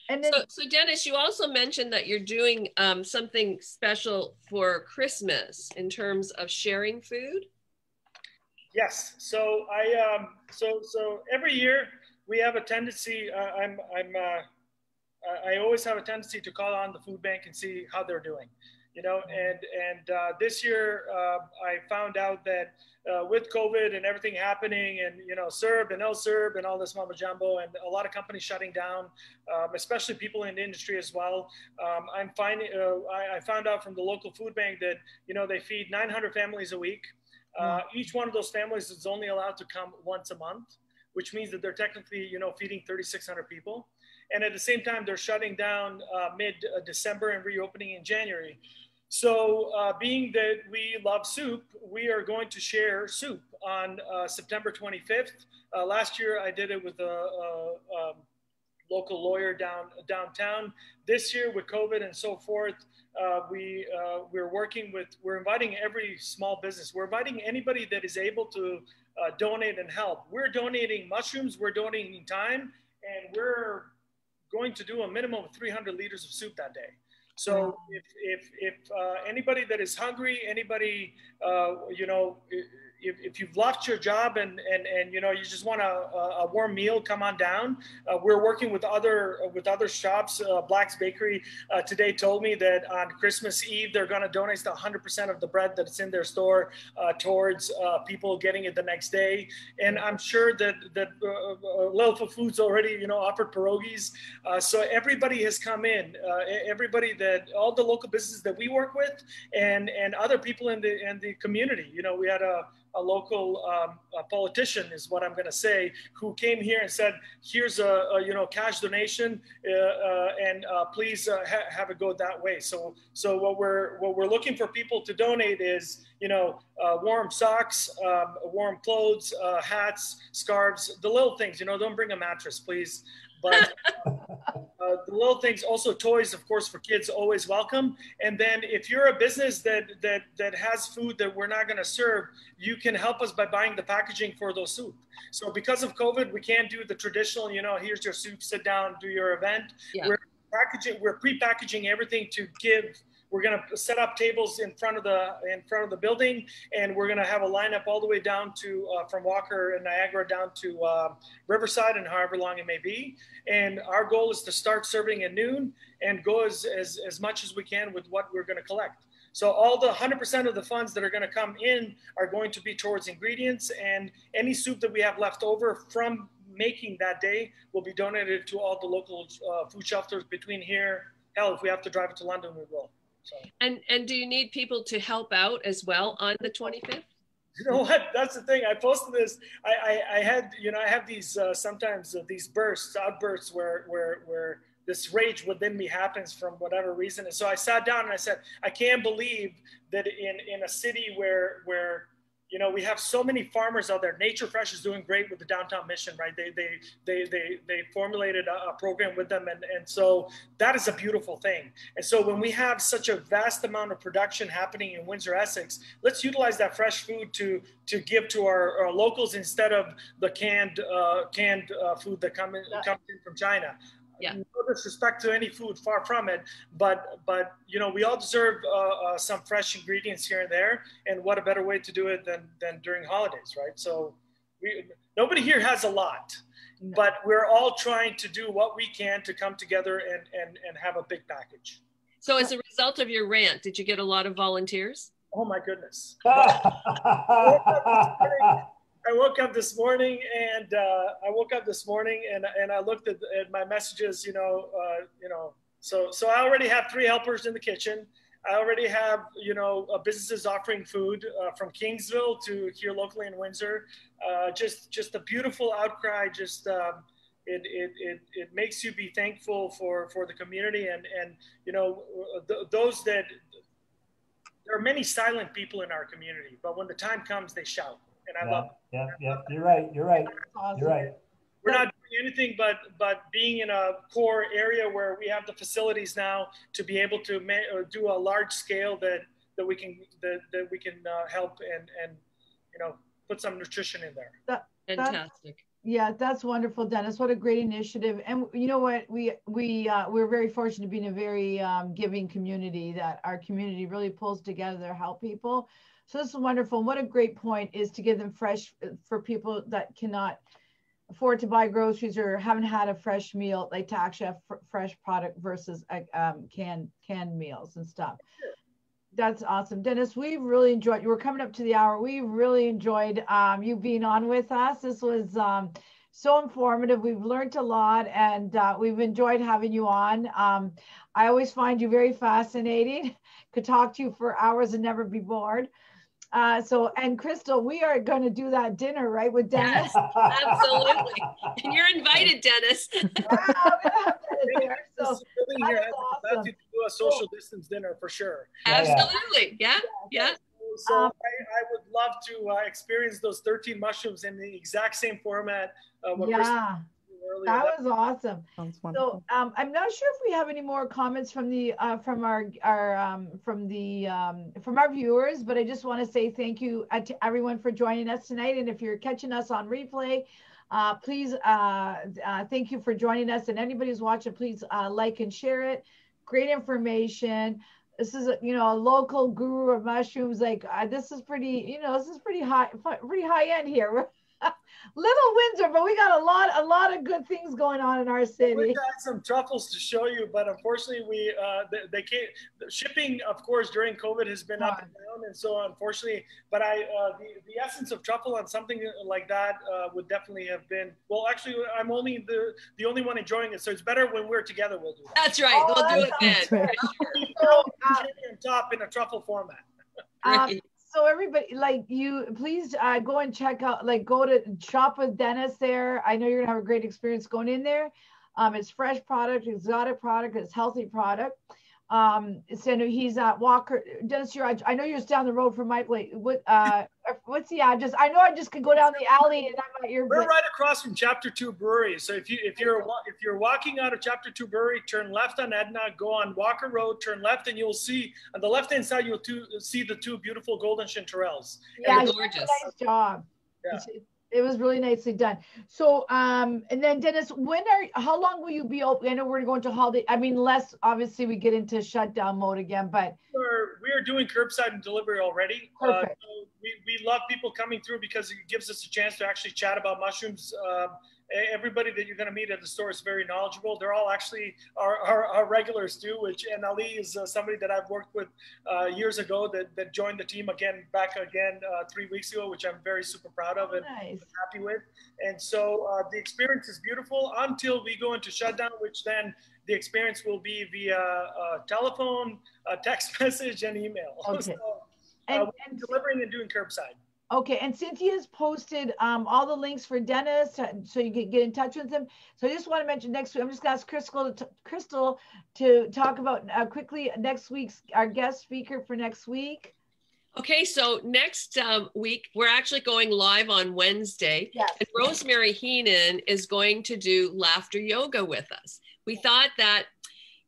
And then, so Dennis, you also mentioned that you're doing something special for Christmas in terms of sharing food. Yes. So so every year we have a tendency. I always have a tendency to call on the food bank and see how they're doing. And this year I found out that with COVID and everything happening, and CERB and CERB and all this mumbo jumbo, and a lot of companies shutting down, especially people in the industry as well. I found out from the local food bank that they feed 900 families a week. Each one of those families is only allowed to come once a month, which means that they're technically feeding 3,600 people. And at the same time, they're shutting down mid-December and reopening in January. So being that we love soup, we are going to share soup on September 25th. Last year, I did it with a local lawyer downtown. This year with COVID and so forth, we're inviting every small business. We're inviting anybody that is able to donate and help. We're donating mushrooms, we're donating time, and we're going to do a minimum of 300 liters of soup that day. So if anybody that is hungry, anybody, if you've left your job and you just want a warm meal, come on down. We're working with other shops. Black's Bakery today told me that on Christmas Eve they're going to donate 100% of the bread that's in their store towards people getting it the next day. And I'm sure that Lilfa Foods already offered pierogies. So everybody has come in. Everybody all the local businesses that we work with, and other people in the community. We had a local politician, is what I'm going to say, who came here and said, "Here's a cash donation, and please have it go that way." So what we're looking for people to donate is warm socks, warm clothes, hats, scarves, the little things. Don't bring a mattress, please. But the little things, also toys, of course, for kids, always welcome. And then if you're a business that has food that we're not going to serve, you can help us by buying the packaging for those soup. So because of COVID, we can't do the traditional, here's your soup, sit down, do your event. Yeah. We're pre-packaging everything to give We're going to set up tables in front of the building, and we're going to have a lineup all the way down to from Walker and Niagara down to Riverside, and however long it may be. And our goal is to start serving at noon and go as much as we can with what we're going to collect. So all the 100% of the funds that are going to come in are going to be towards ingredients, and any soup that we have left over from making that day will be donated to all the local food shelters between here. Hell, if we have to drive it to London, we will. So. And do you need people to help out as well on the 25th? You know what? That's the thing. I posted this. I had, you know, I have these sometimes these outbursts where this rage within me happens from whatever reason. And so I sat down and I said, I can't believe that in a city where you know, we have so many farmers out there. Nature Fresh is doing great with the downtown mission, right? They formulated a program with them, and so that is a beautiful thing. And so when we have such a vast amount of production happening in Windsor Essex, let's utilize that fresh food to give to our locals instead of the canned food that comes in from China. Yeah. No disrespect to any food, far from it, but you know, we all deserve some fresh ingredients here and there, and what a better way to do it than during holidays, right? So nobody here has a lot, but we're all trying to do what we can to come together and have a big package. So as a result of your rant, did you get a lot of volunteers? Oh my goodness. I woke up this morning and I looked at my messages, you know, so I already have 3 helpers in the kitchen. I already have, you know, businesses offering food from Kingsville to here locally in Windsor. Just a beautiful outcry. Just it makes you be thankful for the community and you know, those that there are many silent people in our community, but when the time comes, they shout. And I love it. Yeah, you're right. Awesome. You're right. We're not doing anything but being in a core area where we have the facilities now to be able to do a large scale that we can help and you know, put some nutrition in there. Fantastic. Yeah, that's wonderful, Dennis. What a great initiative. And you know what, we're very fortunate to be in a very giving community, that our community really pulls together to help people. So this is wonderful. And what a great point is to give them fresh for people that cannot afford to buy groceries or haven't had a fresh meal, like to actually have fresh product versus canned meals and stuff. That's awesome. Dennis, we've really enjoyed, we're coming up to the hour. We really enjoyed you being on with us. This was so informative. We've learned a lot, and we've enjoyed having you on. I always find you very fascinating. Could talk to you for hours and never be bored. And Crystal, we are going to do that dinner, right, with Dennis? Yes, absolutely. And you're invited, Dennis. So here awesome. To do a social distance dinner for sure. Absolutely. Yeah. So I would love to experience those 13 mushrooms in the exact same format. That was awesome. So I'm not sure if we have any more comments from the from our viewers, but I just want to say thank you to everyone for joining us tonight. And if you're catching us on replay, please thank you for joining us. And anybody who's watching, please like and share it. Great information. This is a local guru of mushrooms. Like this is pretty high end here. Little Windsor, but we got a lot of good things going on in our city. We got some truffles to show you, but unfortunately, they can't. Shipping, of course, during COVID has been up and down, and so unfortunately, but the essence of truffle on something like that would definitely have been. Well, actually, I'm only the only one enjoying it, so it's better when we're together. We'll do that. That's right. We'll do it then. Right. So, on top in a truffle format. So everybody, please go and check out, go to shop with Dennis there. I know you're gonna have a great experience going in there. It's fresh product, exotic product, it's healthy product. So he's at Walker. Dennis, I know you're just down the road from my place. What's the address? I know I just could go down the alley and I'm at your place. We're right across from Chapter 2 Brewery. So if you're walking out of Chapter 2 Brewery, turn left on Edna, go on Walker Road, turn left, and you'll see on the left hand side see the 2 beautiful golden chanterelles. Yeah, gorgeous. Nice job. Yeah. It was really nicely done. So, and then Dennis, how long will you be open? I know we're going to holiday. I mean, less obviously we get into shutdown mode again, but we are doing curbside and delivery already. Perfect. So we love people coming through because it gives us a chance to actually chat about mushrooms. Everybody that you're going to meet at the store is very knowledgeable. They're all actually our regulars too, and Ali is somebody that I've worked with years ago that joined the team back again 3 weeks ago, which I'm very super proud of and happy with. And so the experience is beautiful until we go into shutdown, which then the experience will be via telephone, text message, and email. Okay. So, and delivering and doing curbside. Okay, and Cynthia's posted all the links for Dennis, so you can get in touch with him. So I just want to mention next week, I'm just going to ask Crystal to talk about quickly next week's, our guest speaker for next week. Okay, so next week, we're actually going live on Wednesday. Yes. And Rosemary Heenan is going to do laughter yoga with us. We thought that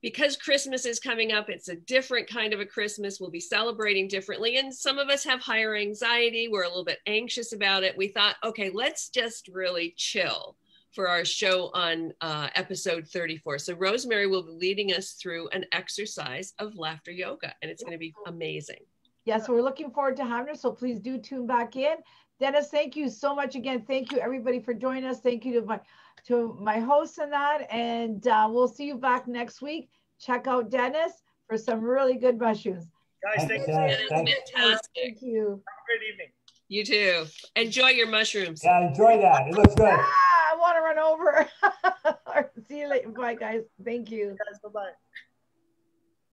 because Christmas is coming up, it's a different kind of a Christmas. We'll be celebrating differently. And some of us have higher anxiety. We're a little bit anxious about it. We thought, okay, let's just really chill for our show on episode 34. So Rosemary will be leading us through an exercise of laughter yoga, and it's going to be amazing. Yes, we're looking forward to having her. So please do tune back in. Dennis, thank you so much again. Thank you everybody for joining us. Thank you to my hosts and that, and we'll see you back next week. Check out Dennis for some really good mushrooms. Guys, thank you. Fantastic. Thank you. Have a great evening. You too. Enjoy your mushrooms. Yeah, enjoy that. It looks good. I want to run over. See you later. Bye, guys. Thank you. Guys, bye-bye.